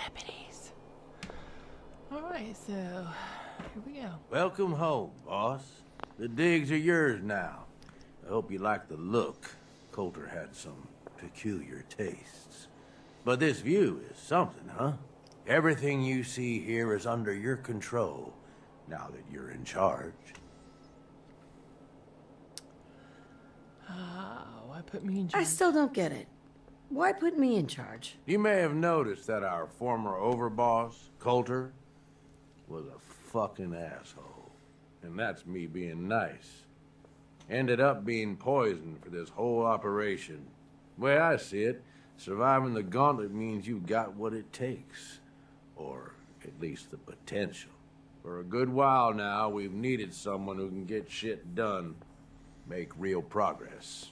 deputies. Alright, so here we go. Welcome home, boss. The digs are yours now. I hope you like the look. Coulter had some peculiar tastes. But this view is something, huh? Everything you see here is under your control, now that you're in charge. Why put me in charge? I still don't get it. Why put me in charge? You may have noticed that our former overboss, Coulter, was a fucking asshole. And that's me being nice. Ended up being poisoned for this whole operation. The way I see it, surviving the gauntlet means you've got what it takes. Or at least the potential. For a good while now, we've needed someone who can get shit done. Make real progress.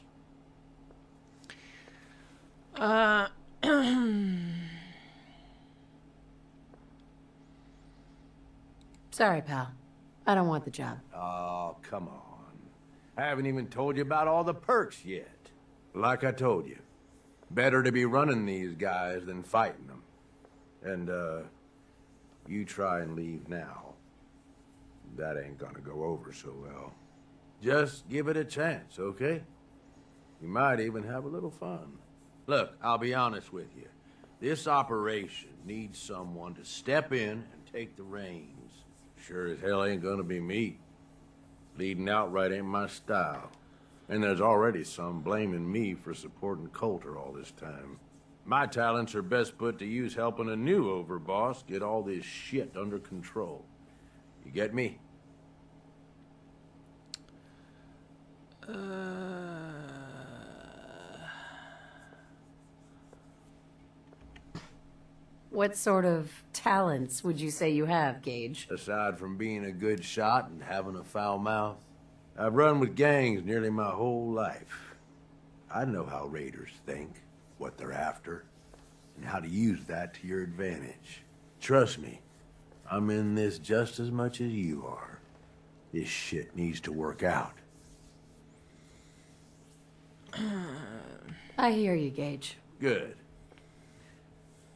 Sorry, pal. I don't want the job. Oh, come on. I haven't even told you about all the perks yet. Like I told you, better to be running these guys than fighting them. And, you try and leave now. That ain't gonna go over so well. Just give it a chance, okay? You might even have a little fun. Look, I'll be honest with you. This operation needs someone to step in and take the reins. Sure as hell ain't gonna be me. Leading outright ain't my style. And there's already some blaming me for supporting Coulter all this time. My talents are best put to use helping a new overboss get all this shit under control. You get me? What sort of talents would you say you have, Gage? Aside from being a good shot and having a foul mouth, I've run with gangs nearly my whole life. I know how raiders think, what they're after, and how to use that to your advantage. Trust me, I'm in this just as much as you are. This shit needs to work out. I hear you, Gage. Good.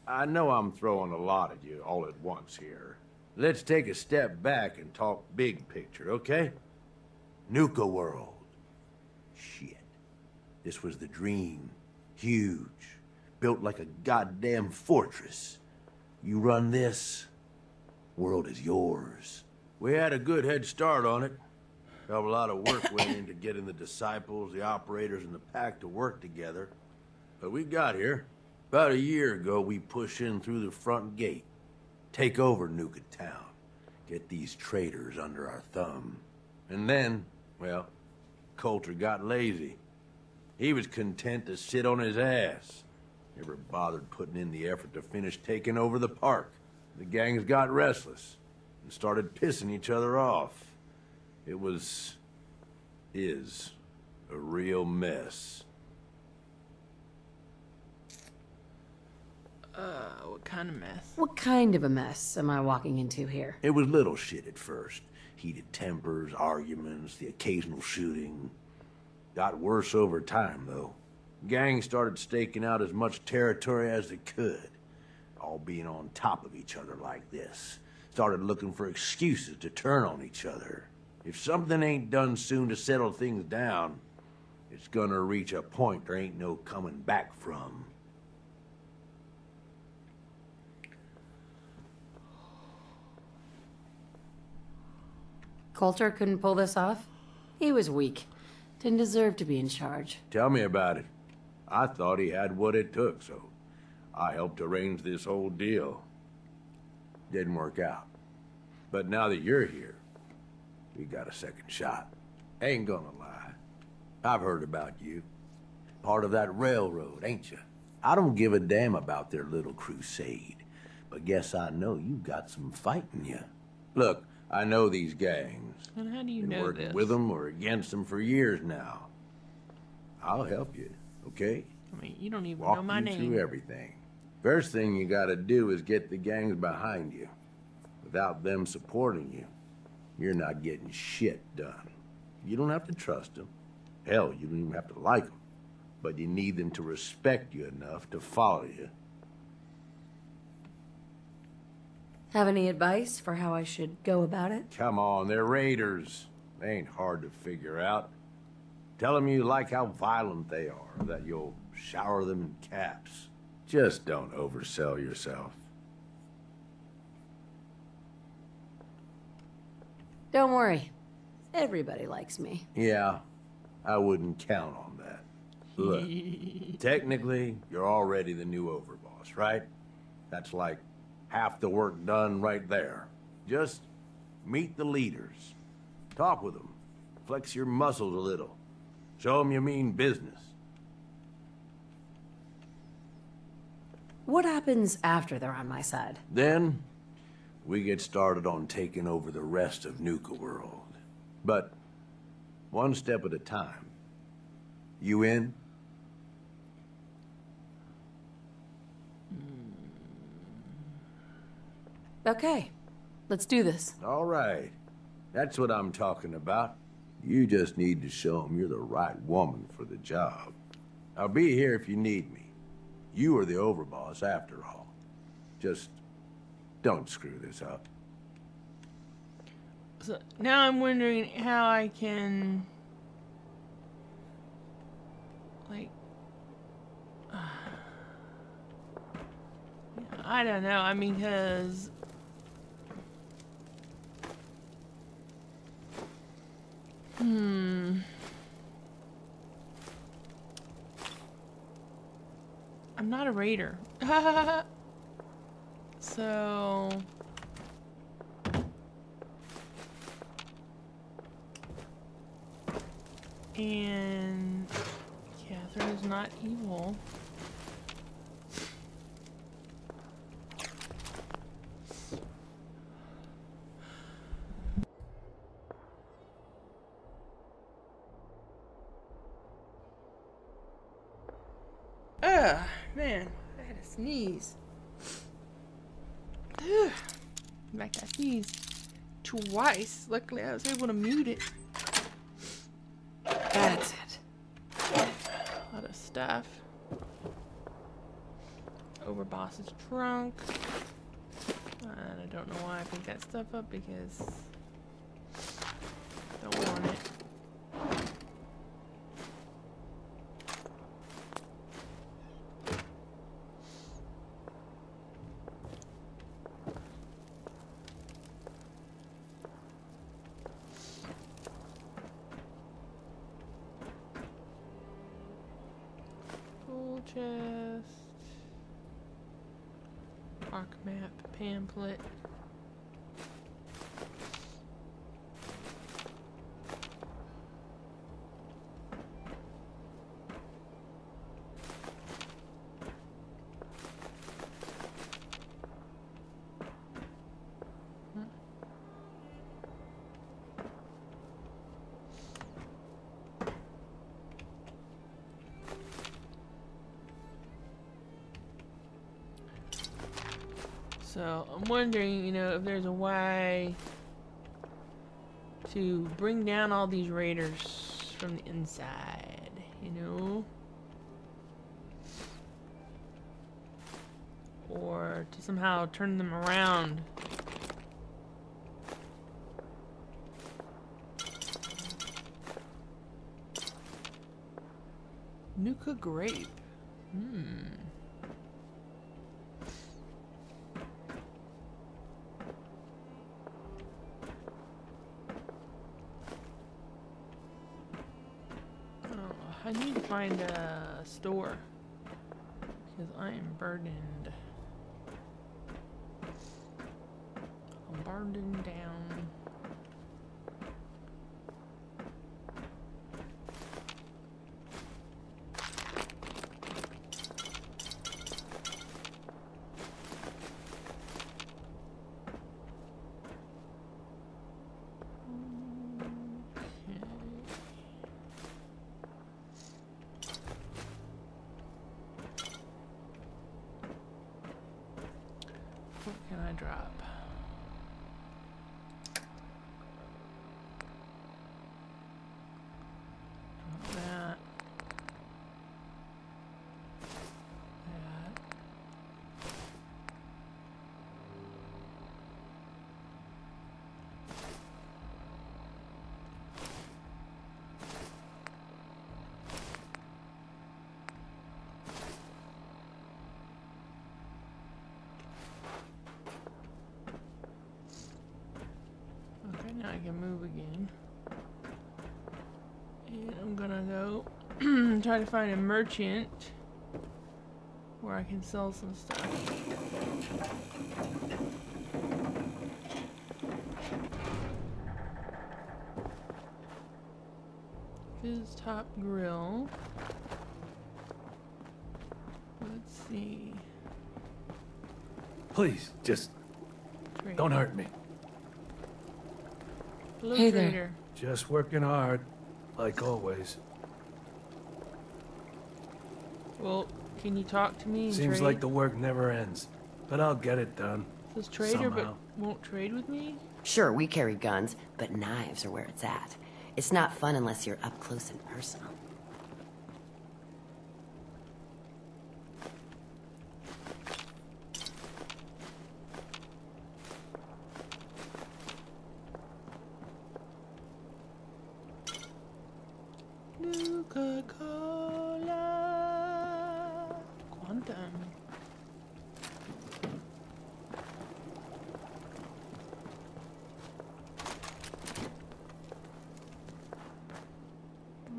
I know I'm throwing a lot at you all at once here. Let's take a step back and talk big picture, okay? Nuka world. Shit. This was the dream. Huge. Built like a goddamn fortress. You run this, world is yours. We had a good head start on it. A lot of work went into getting the disciples, the operators, and the pack to work together. But we got here. About a year ago, we pushed in through the front gate. Take over Nuka Town. Get these traitors under our thumb. And then, well, Coulter got lazy. He was content to sit on his ass. Never bothered putting in the effort to finish taking over the park. The gangs got restless and started pissing each other off. It is a real mess. What kind of mess? What kind of a mess am I walking into here? It was little shit at first. Heated tempers, arguments, the occasional shooting. Got worse over time, though. Gangs started staking out as much territory as they could. All being on top of each other like this. Started looking for excuses to turn on each other. If something ain't done soon to settle things down, it's gonna reach a point there ain't no coming back from. Coulter couldn't pull this off? He was weak. Didn't deserve to be in charge. Tell me about it. I thought he had what it took, so I helped arrange this whole deal. Didn't work out. But now that you're here, we got a second shot. Ain't gonna lie. I've heard about you. Part of that railroad, ain't you? I don't give a damn about their little crusade, but guess I know you got some fight in you. Look, I know these gangs. And how do you Been know working this? with them or against them for years now. I'll help you, okay? I mean, you don't even Walk know my you name. through everything. First thing you gotta do is get the gangs behind you. Without them supporting you, you're not getting shit done. You don't have to trust them. Hell, you don't even have to like them. But you need them to respect you enough to follow you. Have any advice for how I should go about it? Come on, they're raiders. They ain't hard to figure out. Tell them you like how violent they are, that you'll shower them in caps. Just don't oversell yourself. Don't worry. Everybody likes me. Yeah, I wouldn't count on that. Look, technically, you're already the new overboss, right? That's like half the work done right there. Just meet the leaders. Talk with them. Flex your muscles a little. Show them you mean business. What happens after they're on my side? Then, we get started on taking over the rest of Nuka World. But, one step at a time. You in? Okay, let's do this. All right. That's what I'm talking about. You just need to show them you're the right woman for the job. I'll be here if you need me. You are the overboss after all. Just don't screw this up. So now I'm wondering how I can, like, I don't know. I mean, because I'm not a raider. So and Catherine is not evil. Ugh, man, I had to sneeze. Ugh. Like I sneezed twice. Luckily, I was able to mute it. That's it. A lot of stuff. Overboss's trunk. And I don't know why I picked that stuff up because I don't want it. Chest, rock map, pamphlet. So I'm wondering, you know, if there's a way to bring down all these raiders from the inside, you know? Or to somehow turn them around. Nuka grape. I need to find a store because I am burdened. I'm burdened down. What can I drop? Drop that. That. Now I can move again. And I'm gonna go try to find a merchant where I can sell some stuff. His top grill. Let's see. Please, just Trader. don't hurt me. Hello, Hey there. trader. Just working hard, like always. Well, can you talk to me and Seems trade? like the work never ends, but I'll get it done. Says trader, somehow. but won't trade with me? Sure, we carry guns, but knives are where it's at. It's not fun unless you're up close and personal. Coca-Cola. Quantum.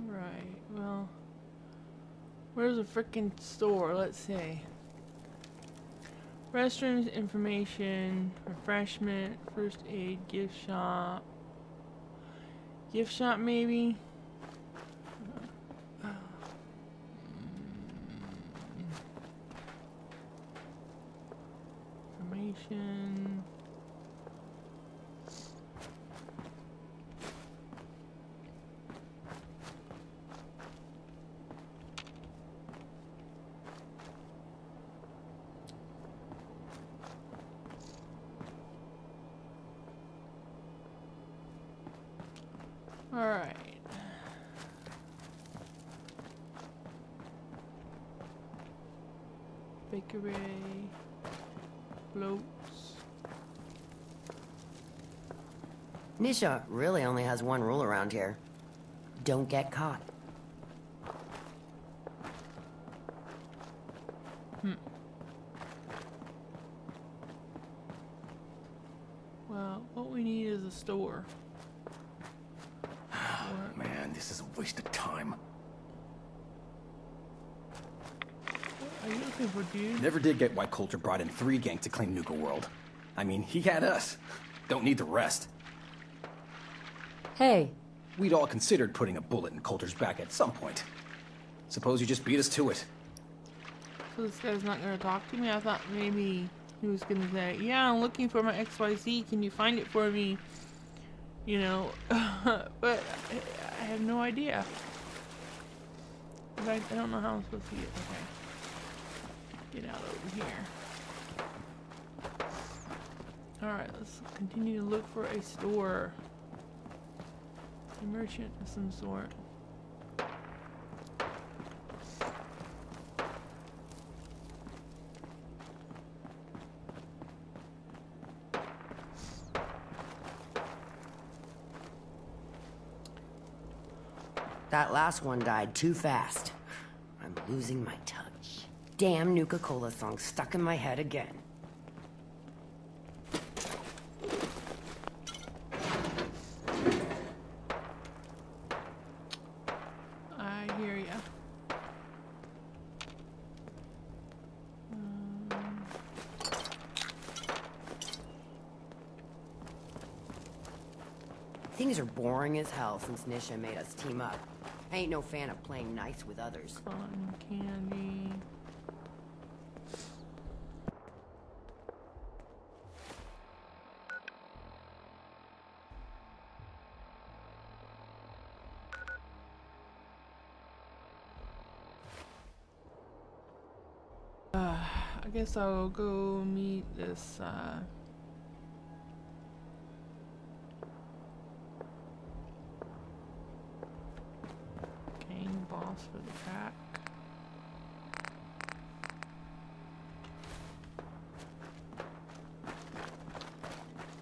Right, well, where's the frickin' store? Let's see. Restrooms, information, refreshment, first aid, gift shop. Gift shop, maybe? Information. All right. Bakery, floats. Nisha really only has one rule around here. Don't get caught. Well, what we need is a store. Man, this is a waste of time. What are you looking for, dude? Never did get why Coulter brought in 3 gangs to claim Nuka World. I mean, he had us. Don't need the rest. Hey, We'd all considered putting a bullet in Coulter's back at some point. Suppose you just beat us to it. So this guy's not gonna talk to me? I thought maybe he was gonna say, yeah, I'm looking for my XYZ, can you find it for me? You know, but I have no idea. In fact, I don't know how I'm supposed to get, okay. Get out over here. Alright, let's continue to look for a store. A merchant of some sort. That last one died too fast. I'm losing my touch. Damn Nuka-Cola song stuck in my head again. I hear ya. Things are boring as hell since Nisha made us team up. I ain't no fan of playing nice with others. Cotton candy. I guess I'll go meet this, gang boss for the pack.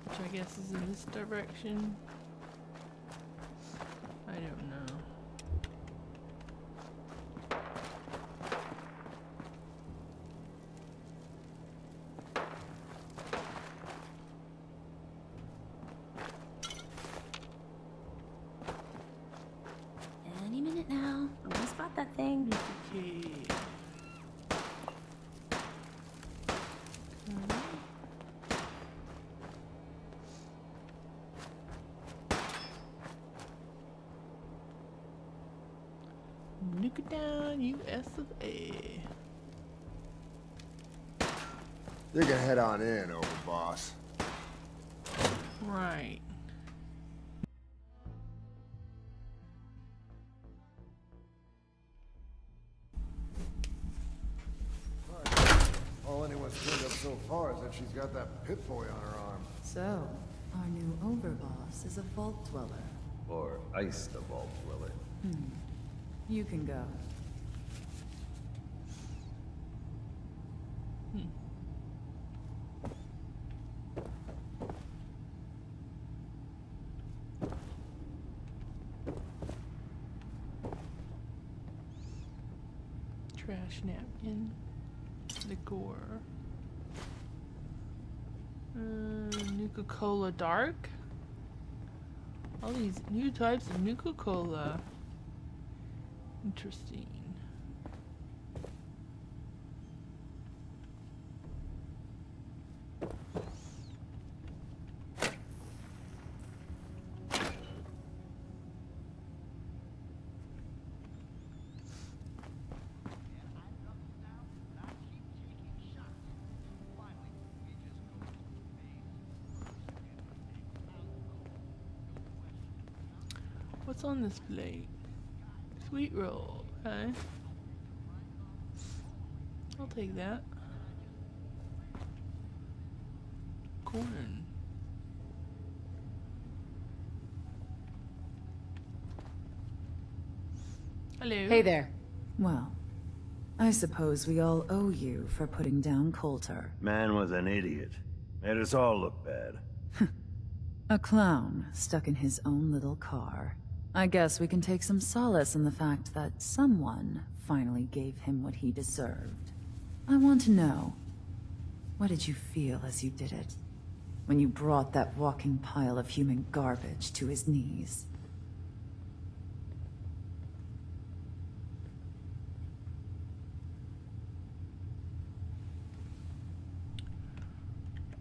Which I guess is in this direction. I don't know. Nuke down, US of A. You can head on in, overboss. Right. All anyone's turned up so far is that she's got that Pip-Boy on her arm. So, our new overboss is a vault dweller. Or ice the vault dweller. You can go. Trash napkin. Liqueur. Nuka-Cola Dark. All these new types of Nuka-Cola. Interesting. What's on this plate? Sweet roll, okay. I'll take that. Corn. Hello. Hey there. Well, I suppose we all owe you for putting down Coulter. Man was an idiot. Made us all look bad. A clown stuck in his own little car. I guess we can take some solace in the fact that someone finally gave him what he deserved. I want to know, what did you feel as you did it? When you brought that walking pile of human garbage to his knees?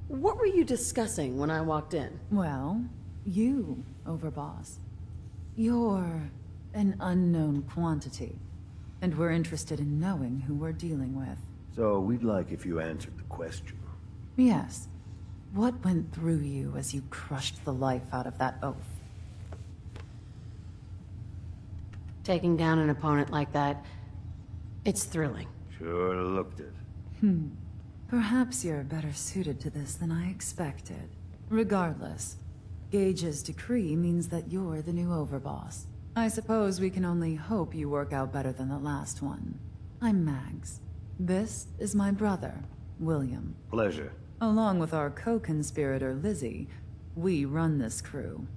What were you discussing when I walked in? Well, you, overboss. You're an unknown quantity, and we're interested in knowing who we're dealing with. So we'd like if you answered the question. Yes. What went through you as you crushed the life out of that oaf? Taking down an opponent like that, it's thrilling. Sure looked it. Perhaps you're better suited to this than I expected. Regardless, Gage's decree means that you're the new overboss. I suppose we can only hope you work out better than the last one. I'm Mags. This is my brother, William. Pleasure. Along with our co-conspirator, Lizzie, we run this crew.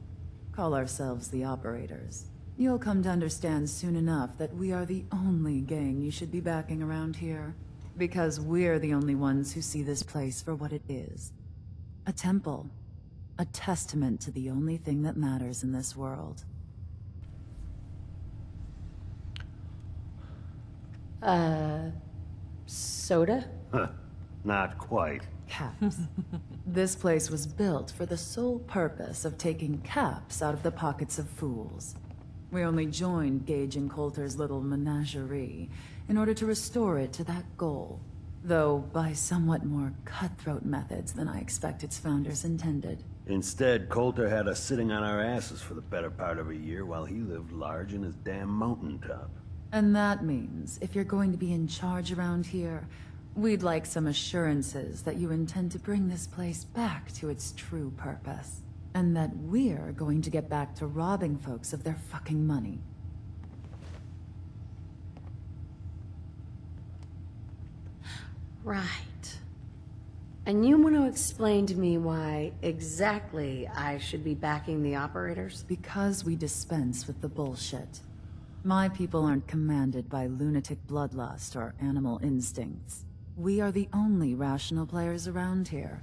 Call ourselves the Operators. You'll come to understand soon enough that we are the only gang you should be backing around here. Because we're the only ones who see this place for what it is. A temple. A testament to the only thing that matters in this world. Soda? Huh. Not quite. Caps. This place was built for the sole purpose of taking caps out of the pockets of fools. We only joined Gage and Coulter's little menagerie in order to restore it to that goal, though by somewhat more cutthroat methods than I expect its founders intended. Instead, Coulter had us sitting on our asses for the better part of a year while he lived large in his damn mountaintop. And that means, if you're going to be in charge around here, we'd like some assurances that you intend to bring this place back to its true purpose. And that we're going to get back to robbing folks of their fucking money. Right. And you want to explain to me why exactly I should be backing the Operators? Because we dispense with the bullshit. My people aren't commanded by lunatic bloodlust or animal instincts. We are the only rational players around here,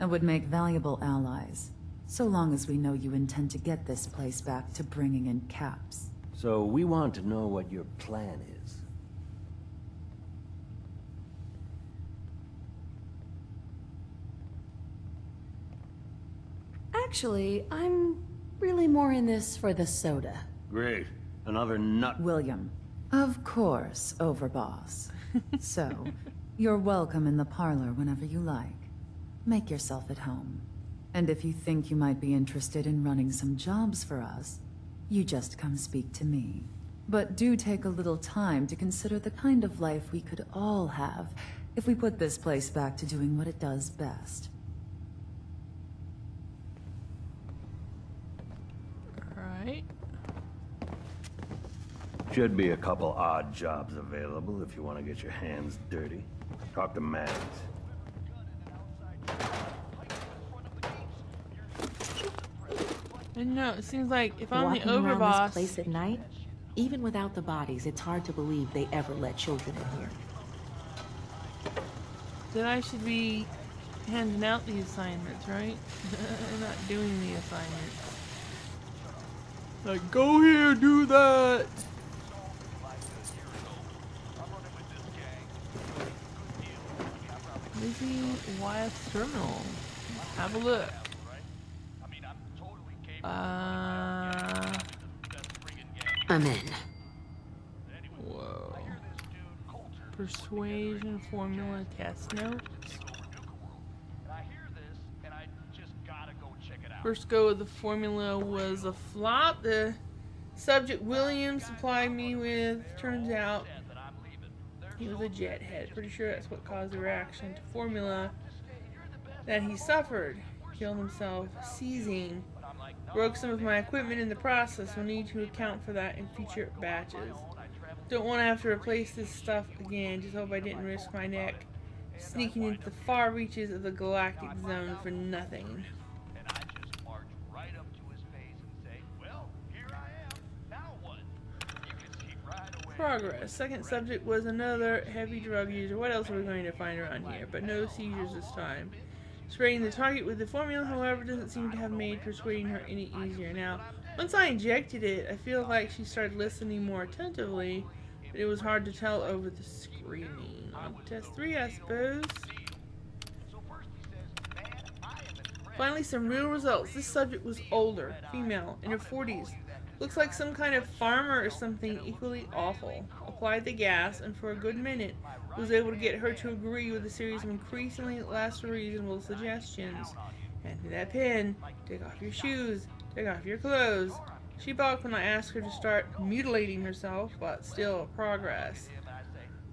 and would make valuable allies, so long as we know you intend to get this place back to bringing in caps. So we want to know what your plan is. Actually, I'm really more in this for the soda. Great. Another nut. William, Of course, Overboss. So, you're welcome in the parlor whenever you like. Make yourself at home. And if you think you might be interested in running some jobs for us, you just come speak to me. But do take a little time to consider the kind of life we could all have if we put this place back to doing what it does best. Alright. Should be a couple odd jobs available if you want to get your hands dirty. Talk to Mags. I know, it seems like if I'm the Walking around overboss, this place at night, even without the bodies, it's hard to believe they ever let children in here. then I should be handing out the assignments, right? Not doing the assignments. Like, go here, do that! Lizzie Wyeth's terminal. Have a look. I'm in. Whoa. Persuasion formula test notes. First go of the formula was a flop. The subject William supplied me with, turns out he was a jet head. Pretty sure that's what caused the reaction to formula that he suffered. Killed himself seizing. Broke some of my equipment in the process. We'll need to account for that in future batches. Don't want to have to replace this stuff again. Just hope I didn't risk my neck sneaking into the far reaches of the galactic zone for nothing. Progress. Second subject was another heavy drug user. What else are we going to find around here? But no seizures this time. Spraying the target with the formula, however, doesn't seem to have made persuading her any easier. Now, once I injected it, I feel like she started listening more attentively, but it was hard to tell over the screaming. On to test 3, I suppose. Finally, some real results. This subject was older, female, in her 40s. Looks like some kind of farmer or something equally awful. Applied the gas, and for a good minute was able to get her to agree with a series of increasingly less reasonable suggestions. Hand me that pen. Take off your shoes. Take off your clothes. She balked when I asked her to start mutilating herself, but still progress.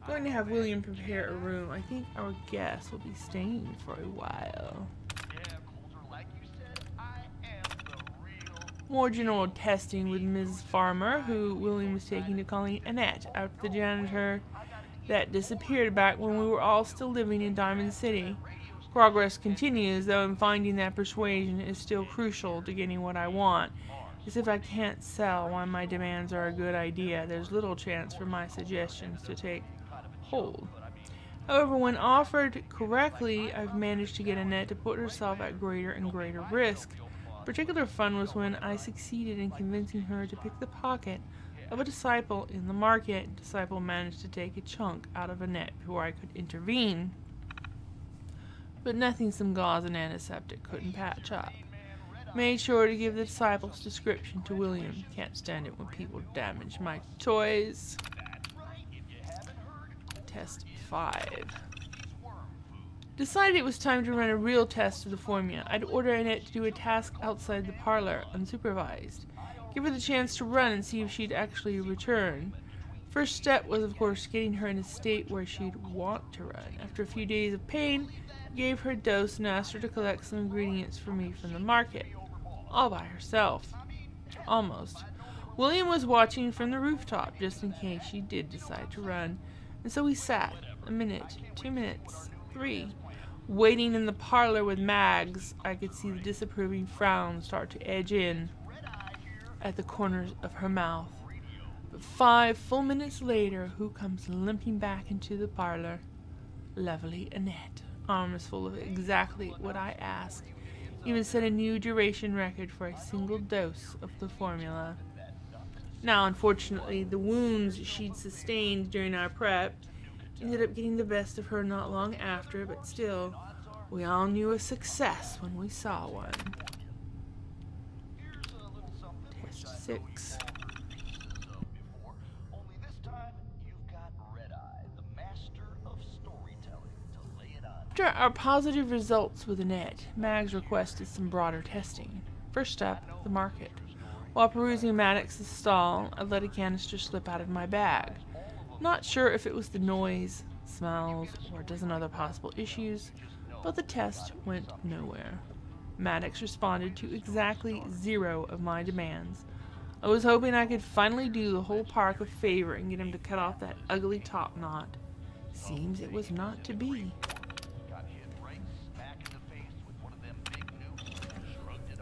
Going to have William prepare a room. I think our guest will be staying for a while. More general testing with Mrs. Farmer, who William was taking to calling Annette after the janitor that disappeared back when we were all still living in Diamond City. Progress continues, though in finding that persuasion is still crucial to getting what I want. As if I can't sell why my demands are a good idea, there's little chance for my suggestions to take hold. However, when offered correctly, I've managed to get Annette to put herself at greater and greater risk. Particular fun was when I succeeded in convincing her to pick the pocket of a disciple in the market. Disciple managed to take a chunk out of Annette before I could intervene. But nothing some gauze and antiseptic couldn't patch up. Made sure to give the disciple's description to William. Can't stand it when people damage my toys. Test 5. Decided it was time to run a real test of the formula. I'd order Annette to do a task outside the parlor, unsupervised. Give her the chance to run and see if she'd actually return. First step was, of course, getting her in a state where she'd want to run. After a few days of pain, I gave her a dose and asked her to collect some ingredients for me from the market. All by herself. Almost. William was watching from the rooftop, just in case she did decide to run. And so we sat. A minute, 2 minutes, 3. Waiting in the parlor with Mags, I could see the disapproving frown start to edge in at the corners of her mouth. But 5 full minutes later, who comes limping back into the parlor? Lovely Annette, arms full of exactly what I asked. Even set a new duration record for a single dose of the formula. Now, unfortunately, the wounds she'd sustained during our prep ended up getting the best of her not long after, but still, we all knew a success when we saw one. Test 6. After our positive results with Annette, Mags requested some broader testing. First up, the market. While perusing Maddox's stall, I let a canister slip out of my bag. Not sure if it was the noise, smells, or a dozen other possible issues, but the test went nowhere. Maddox responded to exactly 0 of my demands. I was hoping I could finally do the whole park a favor and get him to cut off that ugly top knot. Seems it was not to be.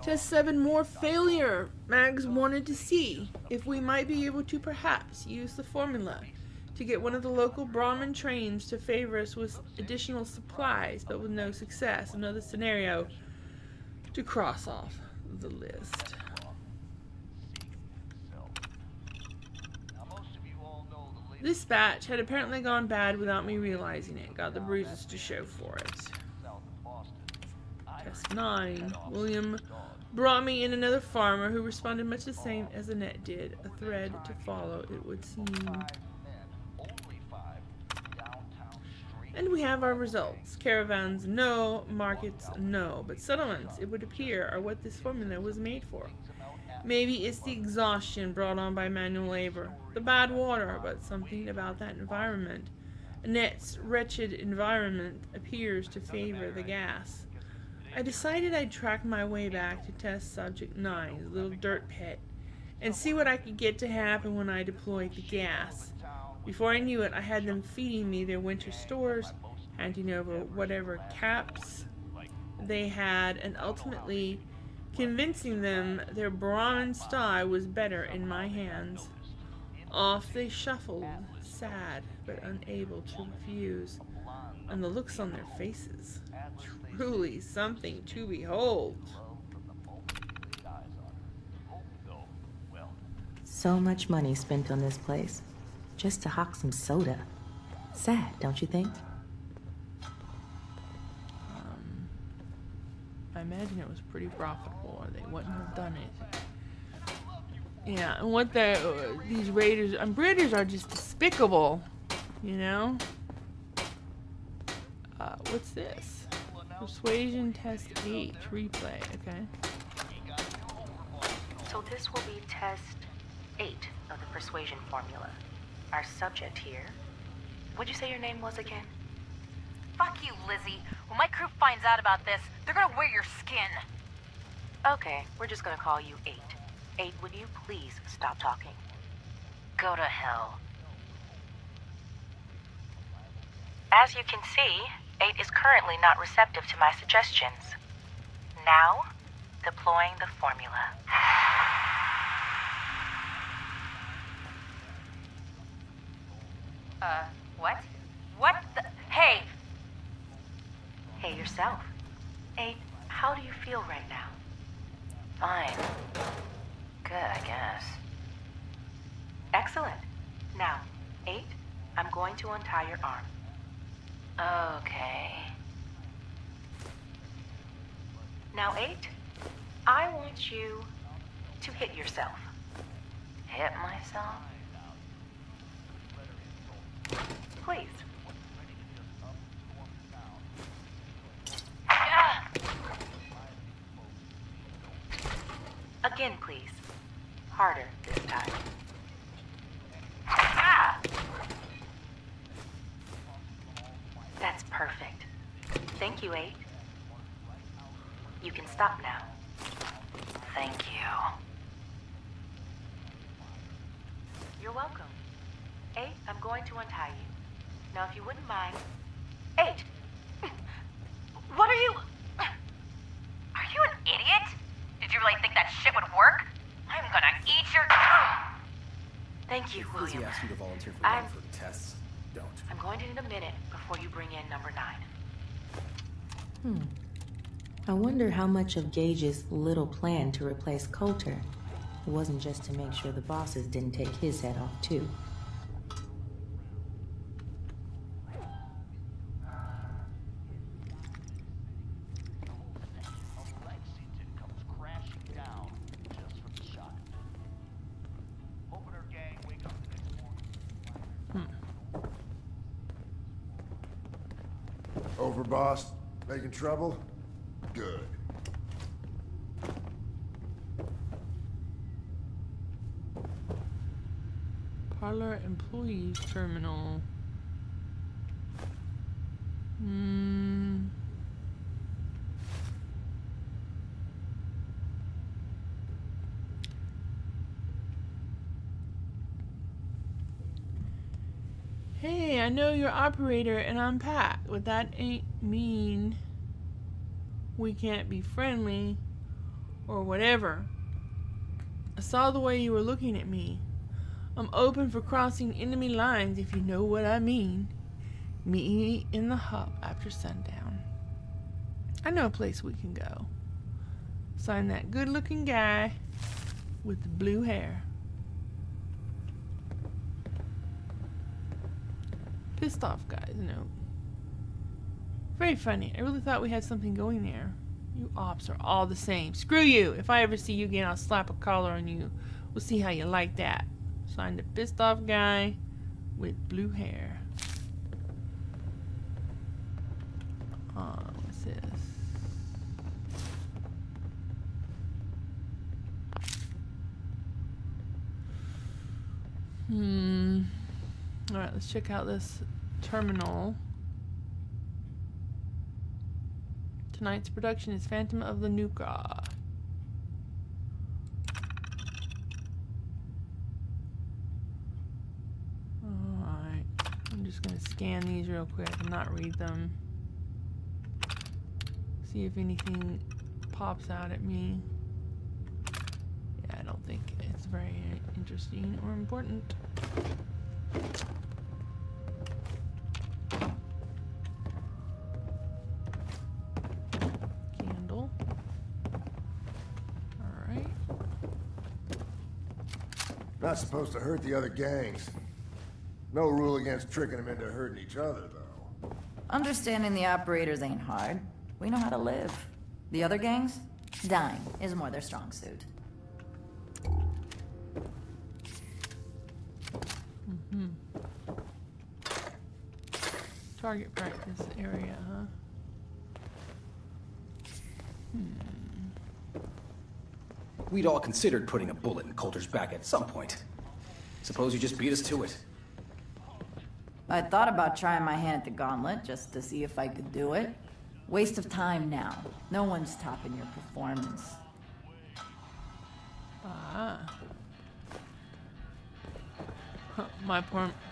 Test 7 more failure. Mags wanted to see if we might be able to perhaps use the formula to get one of the local Brahmin trains to favor us with additional supplies, but with no success. Another scenario to cross off the list. This batch had apparently gone bad without me realizing it. Got the bruises to show for it. Test 9. William brought me in another farmer who responded much the same as Annette did. A thread to follow, it would seem. And we have our results. Caravans, no. Markets, no. But settlements, it would appear, are what this formula was made for. Maybe it's the exhaustion brought on by manual labor. The bad water, but something about that environment. Annette's wretched environment appears to favor the gas. I decided I'd track my way back to test subject 9, the little dirt pit, and see what I could get to happen when I deployed the gas. Before I knew it, I had them feeding me their winter stores, handing over whatever caps they had, and ultimately convincing them their Brahmin style was better in my hands. Off they shuffled, sad but unable to refuse, and the looks on their faces, truly something to behold. So much money spent on this place, just to hawk some soda. Sad, don't you think? I imagine it was pretty profitable, or they wouldn't have done it. Yeah, and what these raiders are just despicable, you know? What's this? Persuasion test 8, replay, okay. So this will be test 8 of the persuasion formula. Our subject here. What'd you say your name was again? Fuck you, Lizzie. When my crew finds out about this, they're gonna wear your skin. Okay, we're just gonna call you 8. 8, would you please stop talking? Go to hell. As you can see, 8 is currently not receptive to my suggestions. Now, deploying the formula. What? What the? Hey! Hey yourself. 8, how do you feel right now? Fine. Good, I guess. Excellent. Now, 8, I'm going to untie your arm. Okay. Now, 8, I want you to hit yourself. Hit myself? Please. Again, please. Harder this time. That's perfect. Thank you, 8. You can stop now. Thank you. You're welcome. 8, I'm going to untie you. Now, if you wouldn't mind... 8! What are you... Are you an idiot? Did you really think that shit would work? I'm gonna eat your... Thank you, William. Lizzie asked you to volunteer for one for the tests. Don't. I'm going to need a minute before you bring in number 9. I wonder how much of Gage's little plan to replace Coulter wasn't just to make sure the bosses didn't take his head off, too. Overboss? Making trouble? Good. Parlor Employees Terminal. Hey, I know you're operator and I'm Pat, but that ain't mean we can't be friendly or whatever. I saw the way you were looking at me. I'm open for crossing enemy lines if you know what I mean. Meet me in the hub after sundown. I know a place we can go. Sign that good-looking guy with the blue hair. Pissed off guy's note. Very funny. I really thought we had something going there. You ops are all the same. Screw you. If I ever see you again, I'll slap a collar on you. We'll see how you like that. Signed the pissed off guy with blue hair. What's this? Alright, let's check out this terminal. Tonight's production is Phantom of the Nuka. Alright, I'm just gonna scan these real quick and not read them. See if anything pops out at me. Yeah, I don't think it's very interesting or important. Candle. Alright. Not supposed to hurt the other gangs. No rule against tricking them into hurting each other, though. Understanding the operators ain't hard. We know how to live. The other gangs? Dying is more their strong suit. Target practice area, huh? We'd all considered putting a bullet in Coulter's back at some point. Suppose you just beat us to it. I thought about trying my hand at the gauntlet just to see if I could do it. Waste of time now. No one's topping your performance. My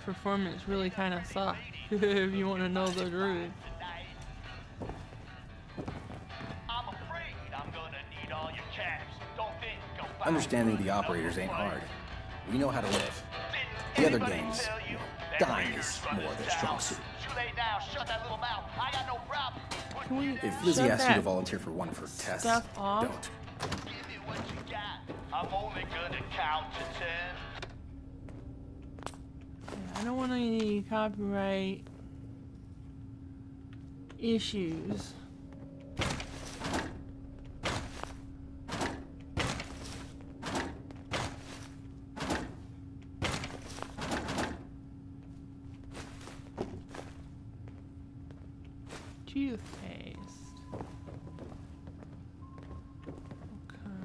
performance really kind of sucked, if you want to know the truth. Understanding the operators ain't hard. We know how to live. The other gangs, dying is more their strong suit. If Lizzie asks you to volunteer for one of her tests, don't. I'm only gonna count to 10. I don't want any copyright issues. Toothpaste. Okay.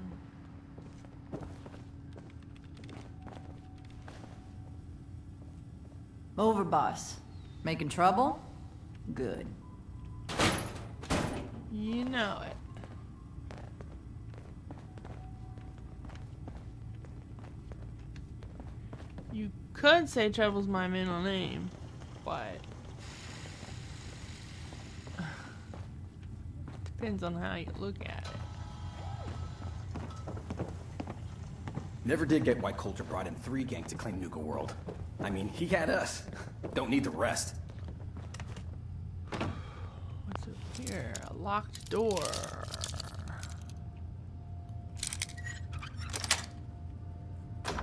Over, boss. Making trouble? Good. You know it. You could say Trouble's my middle name, but depends on how you look at it. Never did get why Coulter brought in 3 gangs to claim Nuka World. I mean, he had us. Don't need the rest. What's up here? A locked door.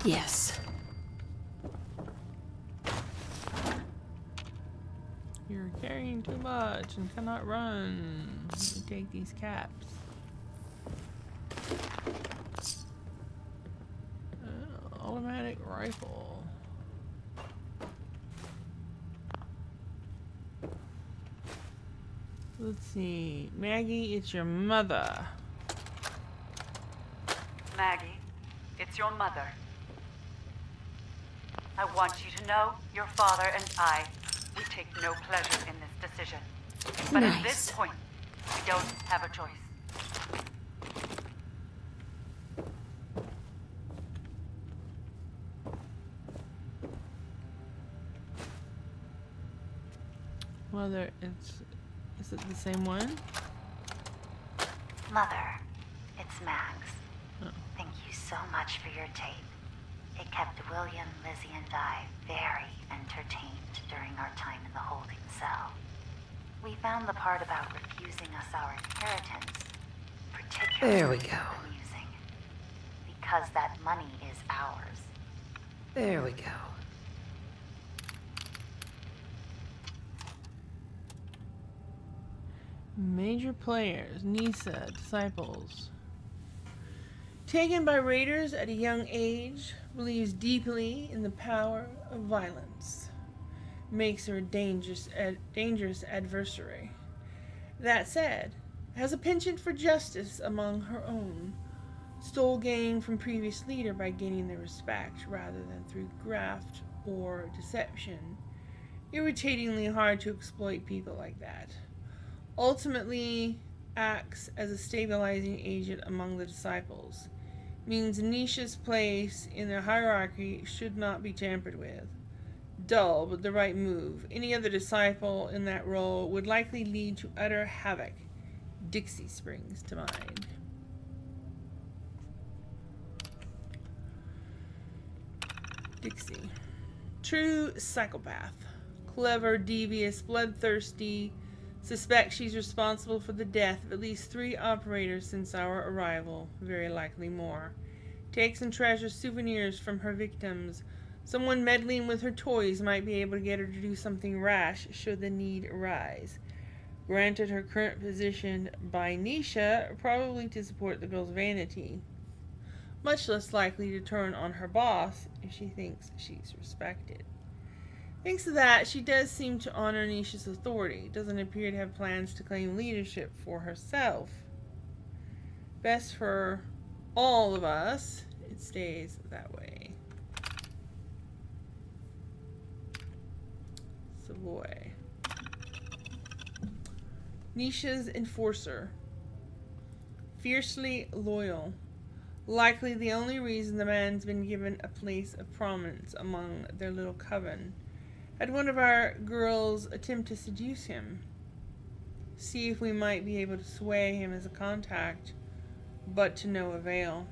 Yes. You're carrying too much and cannot run. You take these caps. Automatic rifle. Let's see. Maggie, it's your mother. Maggie, it's your mother. I want you to know your father and I, we take no pleasure in this decision. But at this point, we don't have a choice. Mother, is it the same one? Mother, it's Max. Oh. Thank you so much for your tape. It kept William, Lizzie, and I very entertained during our time in the holding cell. We found the part about refusing us our inheritance particularly amusing. Because that money is ours. There we go. Major players, Nisa, disciples. Taken by raiders at a young age, believes deeply in the power of violence. Makes her a dangerous adversary. That said, has a penchant for justice among her own. Stole gain from previous leader by gaining their respect rather than through graft or deception. Irritatingly hard to exploit people like that. Ultimately acts as a stabilizing agent among the disciples. Means Nisha's place in the hierarchy should not be tampered with. Dull, but the right move. Any other disciple in that role would likely lead to utter havoc. Dixie springs to mind. Dixie. True psychopath. Clever, devious, bloodthirsty. Suspect she's responsible for the death of at least 3 operators since our arrival, very likely more. Takes and treasures souvenirs from her victims. Someone meddling with her toys might be able to get her to do something rash should the need arise. Granted her current position by Nisha, probably to support the girl's vanity. Much less likely to turn on her boss if she thinks she's respected. Thanks to that, she does seem to honor Nisha's authority. Doesn't appear to have plans to claim leadership for herself. Best for all of us, it stays that way. Savoy. Nisha's enforcer. Fiercely loyal. Likely the only reason the man's been given a place of prominence among their little coven. Had one of our girls attempt to seduce him. See if we might be able to sway him as a contact, but to no avail.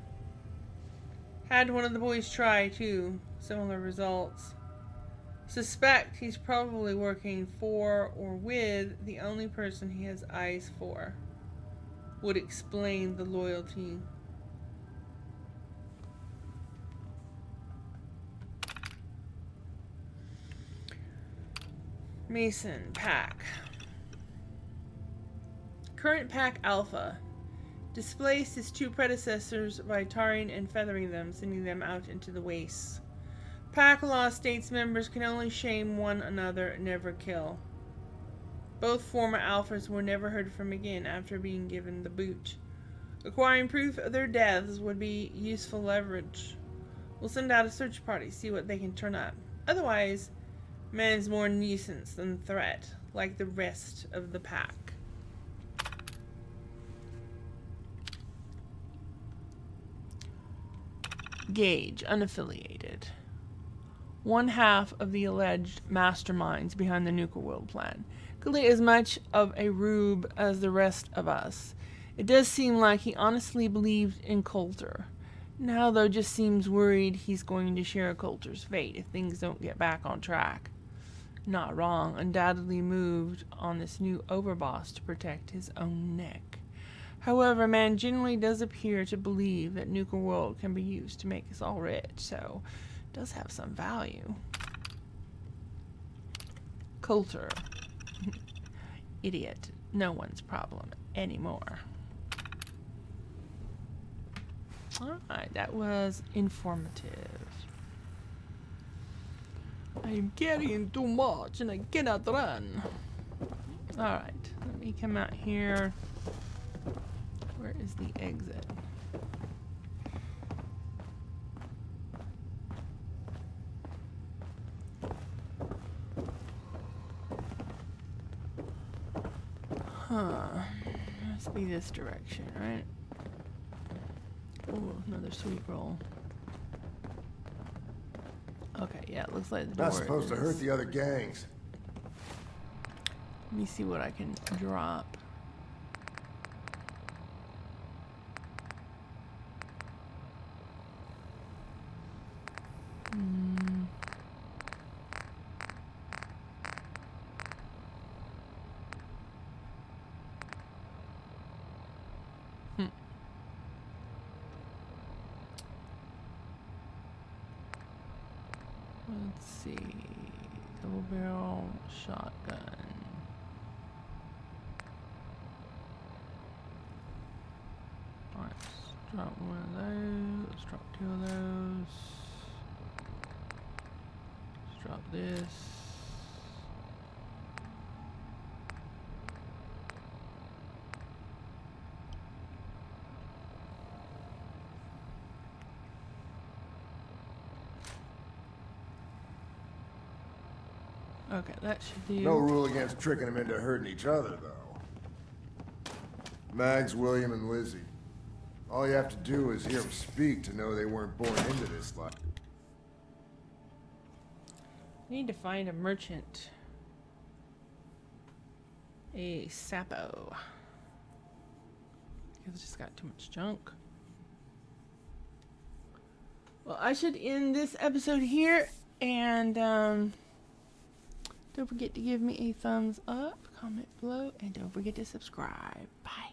Had one of the boys try too, similar results. Suspect he's probably working for or with the only person he has eyes for. Would explain the loyalty. Mason, Pack. Current Pack Alpha. Displaced his 2 predecessors by tarring and feathering them, sending them out into the wastes. Pack Law states members can only shame one another, never kill. Both former Alphas were never heard from again after being given the boot. Acquiring proof of their deaths would be useful leverage. We'll send out a search party, see what they can turn up. Otherwise, man's more nuisance than threat, like the rest of the pack. Gage, unaffiliated. One half of the alleged masterminds behind the Nuka World plan. Clearly as much of a rube as the rest of us. It does seem like he honestly believed in Coulter. Now, though, just seems worried he's going to share Coulter's fate if things don't get back on track. Not wrong, undoubtedly moved on this new overboss to protect his own neck. However, man generally does appear to believe that Nuka World can be used to make us all rich, so it does have some value. Coulter. Idiot. No one's problem anymore. Alright, that was informative. I'm carrying too much and I cannot run. Alright, let me come out here. Where is the exit? Huh. Must be this direction, right? Oh, another sweet roll. Okay, yeah, it looks like the door Not supposed to hurt the other gangs. Let me see what I can drop. Let's see. Double barrel shotgun. Alright, let's drop one of those. Let's drop two of those. Let's drop this. Okay, that should do. No rule against tricking them into hurting each other, though. Mags, William, and Lizzie. All you have to do is hear them speak to know they weren't born into this life. Need to find a merchant. A Sapo. Because it's just got too much junk. Well, I should end this episode here, and don't forget to give me a thumbs up, comment below, and don't forget to subscribe. Bye.